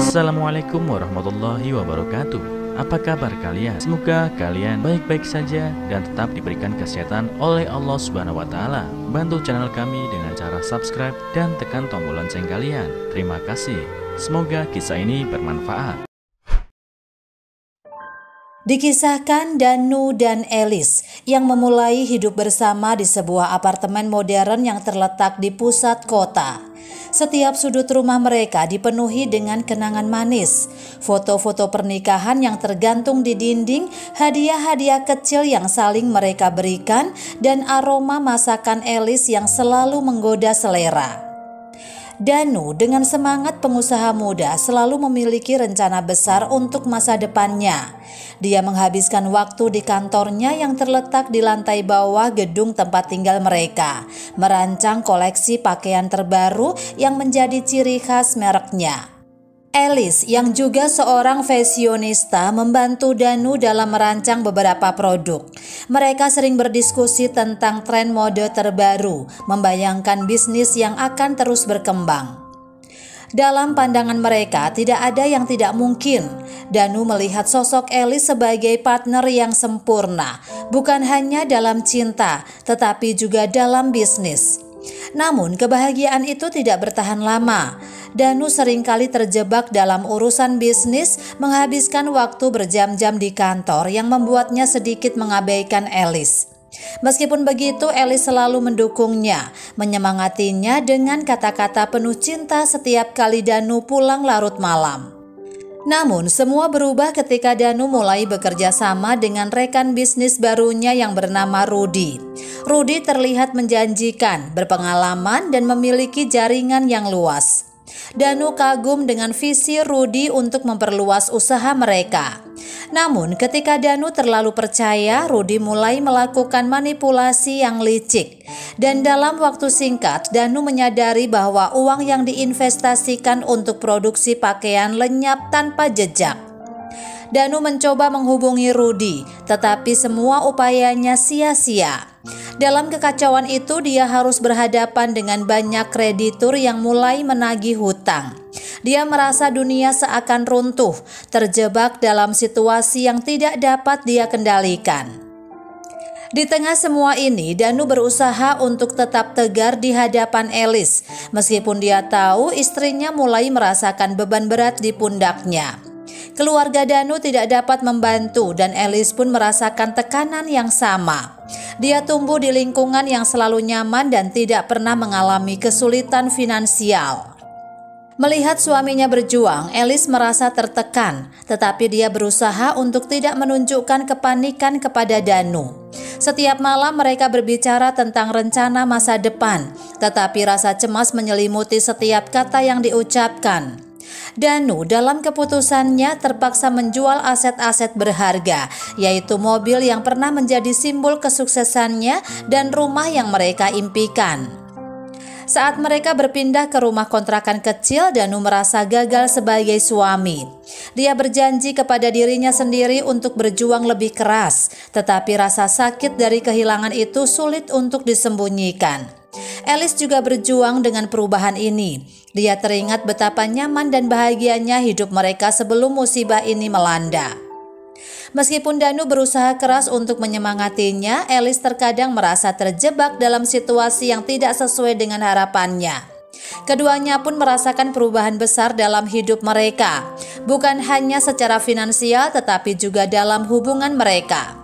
Assalamualaikum warahmatullahi wabarakatuh. Apa kabar kalian? Semoga kalian baik-baik saja dan tetap diberikan kesehatan oleh Allah Subhanahu wa Ta'ala. Bantu channel kami dengan cara subscribe dan tekan tombol lonceng kalian. Terima kasih. Semoga kisah ini bermanfaat. Dikisahkan Danu dan Elis yang memulai hidup bersama di sebuah apartemen modern yang terletak di pusat kota. Setiap sudut rumah mereka dipenuhi dengan kenangan manis, foto-foto pernikahan yang tergantung di dinding, hadiah-hadiah kecil yang saling mereka berikan, dan aroma masakan Elis yang selalu menggoda selera. Danu dengan semangat pengusaha muda selalu memiliki rencana besar untuk masa depannya. Dia menghabiskan waktu di kantornya yang terletak di lantai bawah gedung tempat tinggal mereka, merancang koleksi pakaian terbaru yang menjadi ciri khas mereknya. Elis yang juga seorang fashionista membantu Danu dalam merancang beberapa produk. Mereka sering berdiskusi tentang tren mode terbaru, membayangkan bisnis yang akan terus berkembang. Dalam pandangan mereka tidak ada yang tidak mungkin. Danu melihat sosok Elis sebagai partner yang sempurna, bukan hanya dalam cinta, tetapi juga dalam bisnis. Namun kebahagiaan itu tidak bertahan lama. Danu seringkali terjebak dalam urusan bisnis, menghabiskan waktu berjam-jam di kantor yang membuatnya sedikit mengabaikan Elis. Meskipun begitu, Elis selalu mendukungnya, menyemangatinya dengan kata-kata penuh cinta setiap kali Danu pulang larut malam. Namun semua berubah ketika Danu mulai bekerja sama dengan rekan bisnis barunya yang bernama Rudy. Rudy terlihat menjanjikan, berpengalaman dan memiliki jaringan yang luas. Danu kagum dengan visi Rudy untuk memperluas usaha mereka. Namun ketika Danu terlalu percaya, Rudy mulai melakukan manipulasi yang licik. Dan dalam waktu singkat, Danu menyadari bahwa uang yang diinvestasikan untuk produksi pakaian lenyap tanpa jejak. Danu mencoba menghubungi Rudy, tetapi semua upayanya sia-sia. Dalam kekacauan itu, dia harus berhadapan dengan banyak kreditur yang mulai menagih hutang. Dia merasa dunia seakan runtuh, terjebak dalam situasi yang tidak dapat dia kendalikan. Di tengah semua ini, Danu berusaha untuk tetap tegar di hadapan Elis, meskipun dia tahu istrinya mulai merasakan beban berat di pundaknya. Keluarga Danu tidak dapat membantu dan Elis pun merasakan tekanan yang sama. Dia tumbuh di lingkungan yang selalu nyaman dan tidak pernah mengalami kesulitan finansial. Melihat suaminya berjuang, Elis merasa tertekan, tetapi dia berusaha untuk tidak menunjukkan kepanikan kepada Danu. Setiap malam mereka berbicara tentang rencana masa depan, tetapi rasa cemas menyelimuti setiap kata yang diucapkan. Danu dalam keputusannya terpaksa menjual aset-aset berharga, yaitu mobil yang pernah menjadi simbol kesuksesannya dan rumah yang mereka impikan. Saat mereka berpindah ke rumah kontrakan kecil, Danu merasa gagal sebagai suami. Dia berjanji kepada dirinya sendiri untuk berjuang lebih keras, tetapi rasa sakit dari kehilangan itu sulit untuk disembunyikan. Elis juga berjuang dengan perubahan ini. Dia teringat betapa nyaman dan bahagianya hidup mereka sebelum musibah ini melanda. Meskipun Danu berusaha keras untuk menyemangatinya, Elis terkadang merasa terjebak dalam situasi yang tidak sesuai dengan harapannya. Keduanya pun merasakan perubahan besar dalam hidup mereka, bukan hanya secara finansial tetapi juga dalam hubungan mereka.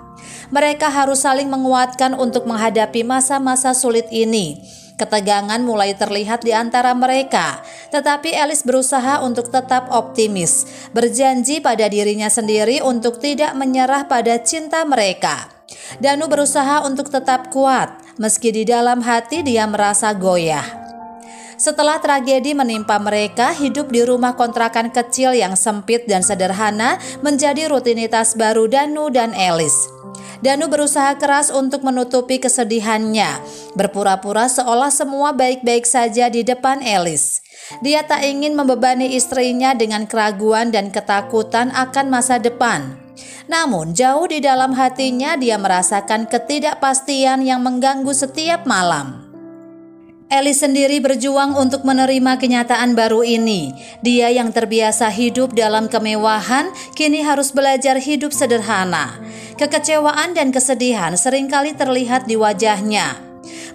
Mereka harus saling menguatkan untuk menghadapi masa-masa sulit ini. Ketegangan mulai terlihat di antara mereka, tetapi Elis berusaha untuk tetap optimis, berjanji pada dirinya sendiri untuk tidak menyerah pada cinta mereka. Danu berusaha untuk tetap kuat, meski di dalam hati dia merasa goyah. Setelah tragedi menimpa mereka, hidup di rumah kontrakan kecil yang sempit dan sederhana menjadi rutinitas baru Danu dan Elis. Danu berusaha keras untuk menutupi kesedihannya, berpura-pura seolah semua baik-baik saja di depan Elis. Dia tak ingin membebani istrinya dengan keraguan dan ketakutan akan masa depan. Namun jauh di dalam hatinya dia merasakan ketidakpastian yang mengganggu setiap malam. Elis sendiri berjuang untuk menerima kenyataan baru ini. Dia yang terbiasa hidup dalam kemewahan, kini harus belajar hidup sederhana. Kekecewaan dan kesedihan seringkali terlihat di wajahnya.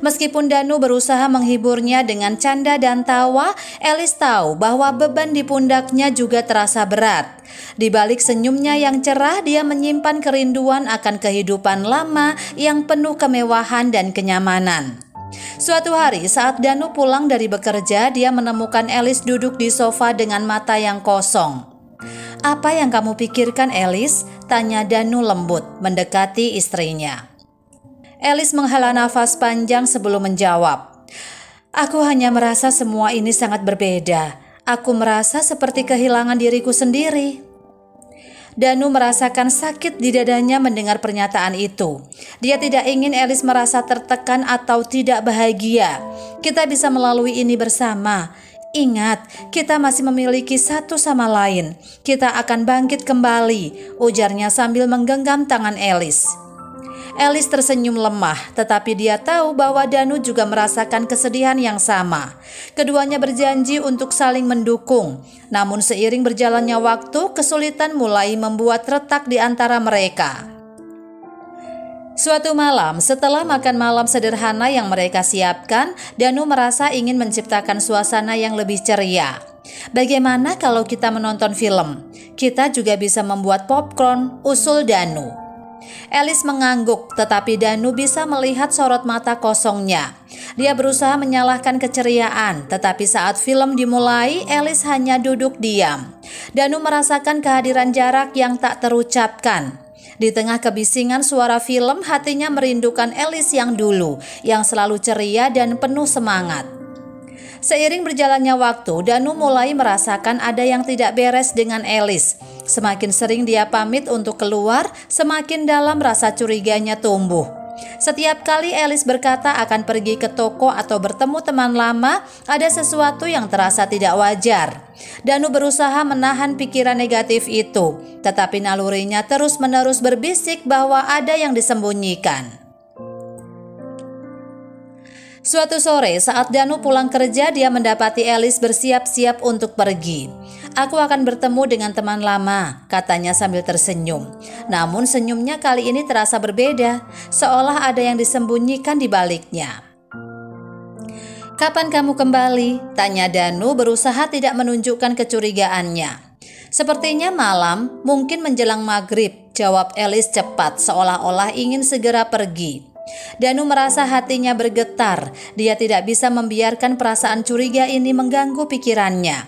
Meskipun Danu berusaha menghiburnya dengan canda dan tawa, Elis tahu bahwa beban di pundaknya juga terasa berat. Di balik senyumnya yang cerah, dia menyimpan kerinduan akan kehidupan lama yang penuh kemewahan dan kenyamanan. Suatu hari saat Danu pulang dari bekerja, dia menemukan Elis duduk di sofa dengan mata yang kosong. "Apa yang kamu pikirkan, Elis?" tanya Danu lembut, mendekati istrinya. Elis menghela nafas panjang sebelum menjawab. "Aku hanya merasa semua ini sangat berbeda. Aku merasa seperti kehilangan diriku sendiri." Danu merasakan sakit di dadanya mendengar pernyataan itu. Dia tidak ingin Elis merasa tertekan atau tidak bahagia. "Kita bisa melalui ini bersama. Ingat, kita masih memiliki satu sama lain. Kita akan bangkit kembali," ujarnya sambil menggenggam tangan Elis. Elis tersenyum lemah, tetapi dia tahu bahwa Danu juga merasakan kesedihan yang sama. Keduanya berjanji untuk saling mendukung. Namun seiring berjalannya waktu, kesulitan mulai membuat retak di antara mereka. Suatu malam, setelah makan malam sederhana yang mereka siapkan, Danu merasa ingin menciptakan suasana yang lebih ceria. "Bagaimana kalau kita menonton film? Kita juga bisa membuat popcorn," usul Danu. Elis mengangguk, tetapi Danu bisa melihat sorot mata kosongnya. Dia berusaha menyalahkan keceriaan, tetapi saat film dimulai, Elis hanya duduk diam. Danu merasakan kehadiran jarak yang tak terucapkan. Di tengah kebisingan suara film, hatinya merindukan Elis yang dulu, yang selalu ceria dan penuh semangat. Seiring berjalannya waktu, Danu mulai merasakan ada yang tidak beres dengan Elis. Semakin sering dia pamit untuk keluar, semakin dalam rasa curiganya tumbuh. Setiap kali Elis berkata akan pergi ke toko atau bertemu teman lama, ada sesuatu yang terasa tidak wajar. Danu berusaha menahan pikiran negatif itu, tetapi nalurinya terus-menerus berbisik bahwa ada yang disembunyikan. Suatu sore saat Danu pulang kerja, dia mendapati Elis bersiap-siap untuk pergi. "Aku akan bertemu dengan teman lama," katanya sambil tersenyum. Namun senyumnya kali ini terasa berbeda, seolah ada yang disembunyikan di baliknya. "Kapan kamu kembali?" tanya Danu berusaha tidak menunjukkan kecurigaannya. "Sepertinya malam, mungkin menjelang maghrib," jawab Elis cepat seolah-olah ingin segera pergi. Danu merasa hatinya bergetar. Dia tidak bisa membiarkan perasaan curiga ini mengganggu pikirannya.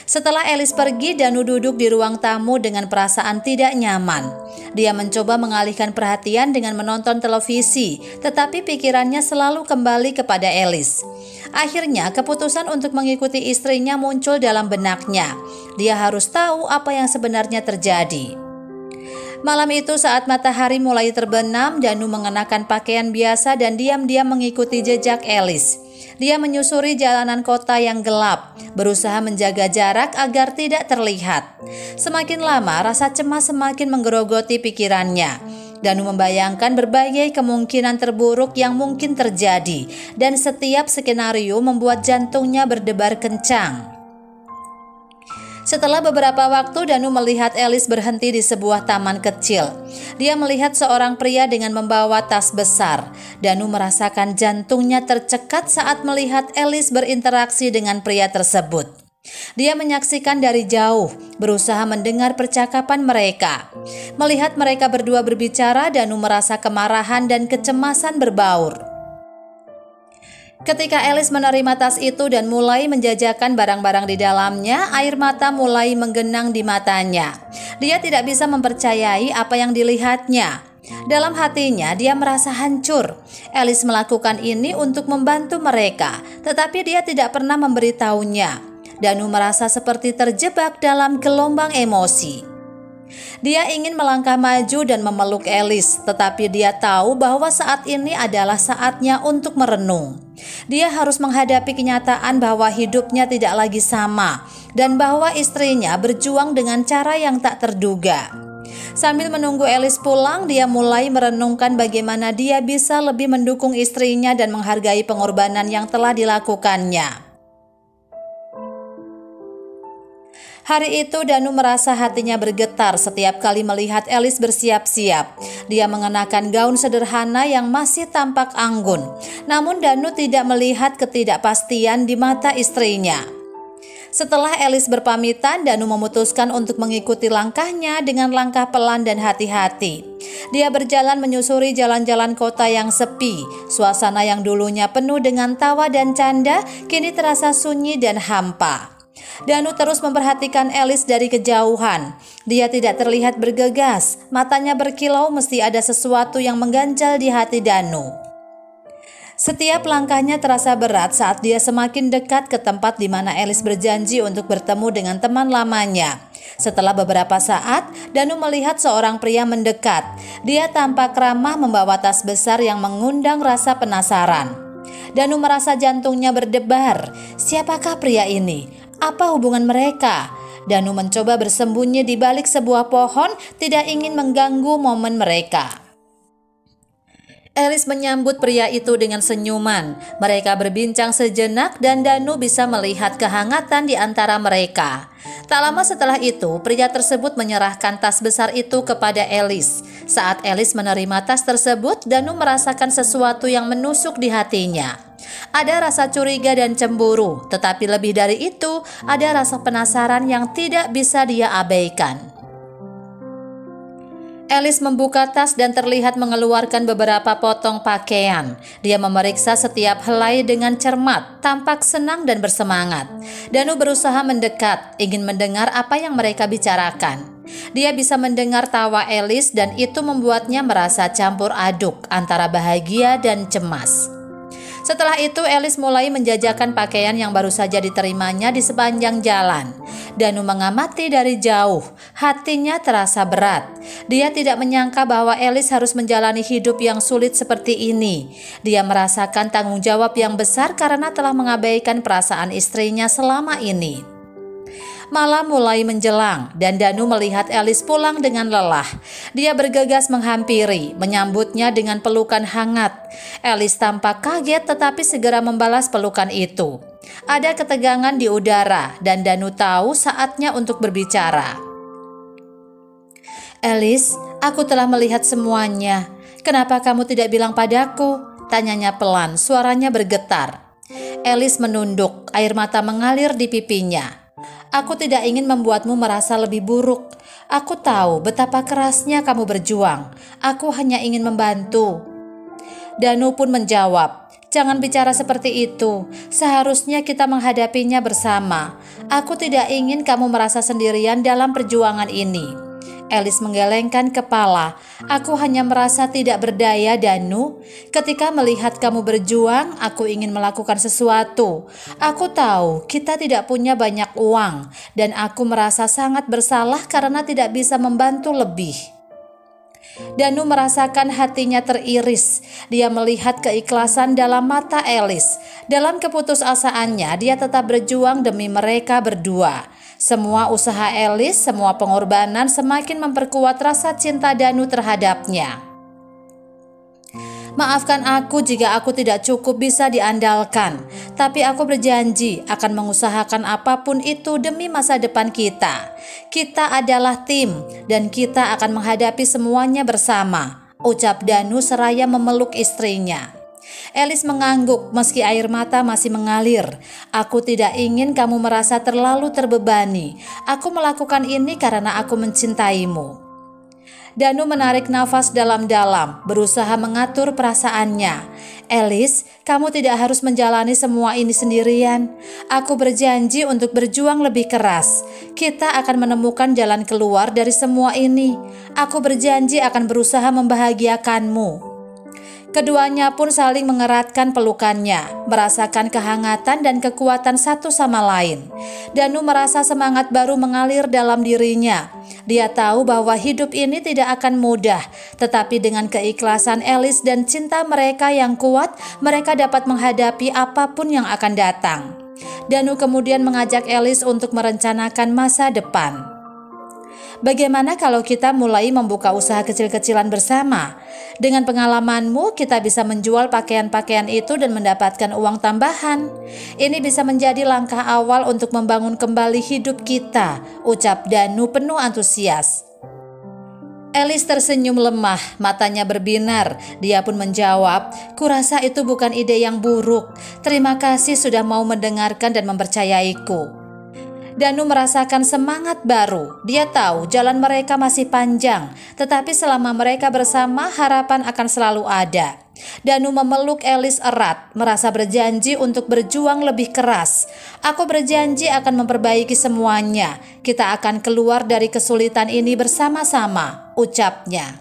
Setelah Elis pergi, Danu duduk di ruang tamu dengan perasaan tidak nyaman. Dia mencoba mengalihkan perhatian dengan menonton televisi, tetapi pikirannya selalu kembali kepada Elis. Akhirnya, keputusan untuk mengikuti istrinya muncul dalam benaknya. Dia harus tahu apa yang sebenarnya terjadi. Malam itu saat matahari mulai terbenam, Danu mengenakan pakaian biasa dan diam-diam mengikuti jejak Elis. Dia menyusuri jalanan kota yang gelap, berusaha menjaga jarak agar tidak terlihat. Semakin lama, rasa cemas semakin menggerogoti pikirannya. Danu membayangkan berbagai kemungkinan terburuk yang mungkin terjadi, dan setiap skenario membuat jantungnya berdebar kencang. Setelah beberapa waktu, Danu melihat Elis berhenti di sebuah taman kecil. Dia melihat seorang pria dengan membawa tas besar. Danu merasakan jantungnya tercekat saat melihat Elis berinteraksi dengan pria tersebut. Dia menyaksikan dari jauh, berusaha mendengar percakapan mereka. Melihat mereka berdua berbicara, Danu merasa kemarahan dan kecemasan berbaur. Ketika Elis menerima tas itu dan mulai menjajakan barang-barang di dalamnya, air mata mulai menggenang di matanya. Dia tidak bisa mempercayai apa yang dilihatnya. Dalam hatinya, dia merasa hancur. Elis melakukan ini untuk membantu mereka, tetapi dia tidak pernah memberitahunya. Danu merasa seperti terjebak dalam gelombang emosi. Dia ingin melangkah maju dan memeluk Elis, tetapi dia tahu bahwa saat ini adalah saatnya untuk merenung. Dia harus menghadapi kenyataan bahwa hidupnya tidak lagi sama dan bahwa istrinya berjuang dengan cara yang tak terduga. Sambil menunggu Elis pulang, dia mulai merenungkan bagaimana dia bisa lebih mendukung istrinya dan menghargai pengorbanan yang telah dilakukannya. Hari itu Danu merasa hatinya bergetar setiap kali melihat Elis bersiap-siap. Dia mengenakan gaun sederhana yang masih tampak anggun. Namun Danu tidak melihat ketidakpastian di mata istrinya. Setelah Elis berpamitan, Danu memutuskan untuk mengikuti langkahnya dengan langkah pelan dan hati-hati. Dia berjalan menyusuri jalan-jalan kota yang sepi. Suasana yang dulunya penuh dengan tawa dan canda kini terasa sunyi dan hampa. Danu terus memperhatikan Elis dari kejauhan. Dia tidak terlihat bergegas, matanya berkilau, mesti ada sesuatu yang mengganjal di hati Danu. Setiap langkahnya terasa berat saat dia semakin dekat ke tempat di mana Elis berjanji untuk bertemu dengan teman lamanya. Setelah beberapa saat, Danu melihat seorang pria mendekat. Dia tampak ramah membawa tas besar yang mengundang rasa penasaran. Danu merasa jantungnya berdebar. Siapakah pria ini? Apa hubungan mereka? Danu mencoba bersembunyi di balik sebuah pohon, tidak ingin mengganggu momen mereka. Elis menyambut pria itu dengan senyuman. Mereka berbincang sejenak dan Danu bisa melihat kehangatan di antara mereka. Tak lama setelah itu, pria tersebut menyerahkan tas besar itu kepada Elis. Saat Elis menerima tas tersebut, Danu merasakan sesuatu yang menusuk di hatinya. Ada rasa curiga dan cemburu, tetapi lebih dari itu, ada rasa penasaran yang tidak bisa dia abaikan. Elis membuka tas dan terlihat mengeluarkan beberapa potong pakaian. Dia memeriksa setiap helai dengan cermat, tampak senang dan bersemangat. Danu berusaha mendekat, ingin mendengar apa yang mereka bicarakan. Dia bisa mendengar tawa Elis dan itu membuatnya merasa campur aduk antara bahagia dan cemas. Setelah itu Elis mulai menjajakan pakaian yang baru saja diterimanya di sepanjang jalan. Danu mengamati dari jauh, hatinya terasa berat. Dia tidak menyangka bahwa Elis harus menjalani hidup yang sulit seperti ini. Dia merasakan tanggung jawab yang besar karena telah mengabaikan perasaan istrinya selama ini. Malam mulai menjelang dan Danu melihat Elis pulang dengan lelah. Dia bergegas menghampiri, menyambutnya dengan pelukan hangat. Elis tampak kaget tetapi segera membalas pelukan itu. Ada ketegangan di udara dan Danu tahu saatnya untuk berbicara. Elis, aku telah melihat semuanya. Kenapa kamu tidak bilang padaku? Tanyanya pelan, suaranya bergetar. Elis menunduk, air mata mengalir di pipinya. Aku tidak ingin membuatmu merasa lebih buruk. Aku tahu betapa kerasnya kamu berjuang. Aku hanya ingin membantu. Danu pun menjawab, jangan bicara seperti itu. Seharusnya kita menghadapinya bersama. Aku tidak ingin kamu merasa sendirian dalam perjuangan ini. Elis menggelengkan kepala. Aku hanya merasa tidak berdaya, Danu. Ketika melihat kamu berjuang, aku ingin melakukan sesuatu. Aku tahu kita tidak punya banyak uang, dan aku merasa sangat bersalah karena tidak bisa membantu lebih. Danu merasakan hatinya teriris. Dia melihat keikhlasan dalam mata Elis. Dalam keputusasaannya, dia tetap berjuang demi mereka berdua. Semua usaha Elis, semua pengorbanan semakin memperkuat rasa cinta Danu terhadapnya. Maafkan aku jika aku tidak cukup bisa diandalkan, tapi aku berjanji akan mengusahakan apapun itu demi masa depan kita. Kita adalah tim dan kita akan menghadapi semuanya bersama, ucap Danu seraya memeluk istrinya. Elis mengangguk meski air mata masih mengalir. Aku tidak ingin kamu merasa terlalu terbebani. Aku melakukan ini karena aku mencintaimu. Danu menarik nafas dalam-dalam, berusaha mengatur perasaannya. Elis, kamu tidak harus menjalani semua ini sendirian. Aku berjanji untuk berjuang lebih keras. Kita akan menemukan jalan keluar dari semua ini. Aku berjanji akan berusaha membahagiakanmu. Keduanya pun saling mengeratkan pelukannya, merasakan kehangatan dan kekuatan satu sama lain. Danu merasa semangat baru mengalir dalam dirinya. Dia tahu bahwa hidup ini tidak akan mudah, tetapi dengan keikhlasan Elis dan cinta mereka yang kuat, mereka dapat menghadapi apapun yang akan datang. Danu kemudian mengajak Elis untuk merencanakan masa depan. Bagaimana kalau kita mulai membuka usaha kecil-kecilan bersama? Dengan pengalamanmu, kita bisa menjual pakaian-pakaian itu dan mendapatkan uang tambahan. Ini bisa menjadi langkah awal untuk membangun kembali hidup kita, ucap Danu penuh antusias. Elis tersenyum lemah, matanya berbinar. Dia pun menjawab, "Kurasa itu bukan ide yang buruk. Terima kasih sudah mau mendengarkan dan mempercayaiku." Danu merasakan semangat baru. Dia tahu jalan mereka masih panjang, tetapi selama mereka bersama, harapan akan selalu ada. Danu memeluk Elis erat, merasa berjanji untuk berjuang lebih keras. "Aku berjanji akan memperbaiki semuanya. Kita akan keluar dari kesulitan ini bersama-sama," ucapnya.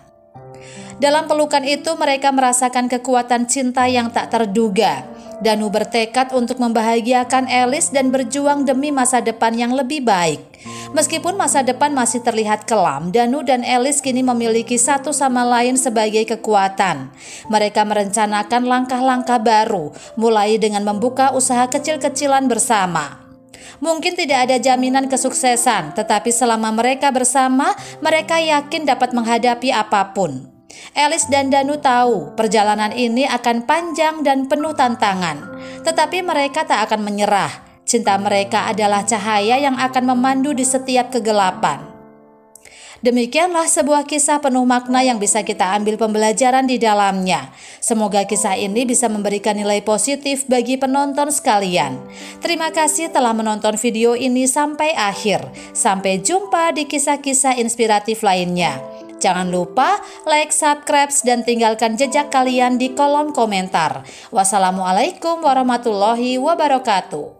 Dalam pelukan itu mereka merasakan kekuatan cinta yang tak terduga. Danu bertekad untuk membahagiakan Elis dan berjuang demi masa depan yang lebih baik. Meskipun masa depan masih terlihat kelam, Danu dan Elis kini memiliki satu sama lain sebagai kekuatan. Mereka merencanakan langkah-langkah baru, mulai dengan membuka usaha kecil-kecilan bersama. Mungkin tidak ada jaminan kesuksesan, tetapi selama mereka bersama, mereka yakin dapat menghadapi apapun. Elis dan Danu tahu perjalanan ini akan panjang dan penuh tantangan, tetapi mereka tak akan menyerah. Cinta mereka adalah cahaya yang akan memandu di setiap kegelapan. Demikianlah sebuah kisah penuh makna yang bisa kita ambil pembelajaran di dalamnya. Semoga kisah ini bisa memberikan nilai positif bagi penonton sekalian. Terima kasih telah menonton video ini sampai akhir. Sampai jumpa di kisah-kisah inspiratif lainnya. Jangan lupa like, subscribe, dan tinggalkan jejak kalian di kolom komentar. Wassalamualaikum warahmatullahi wabarakatuh.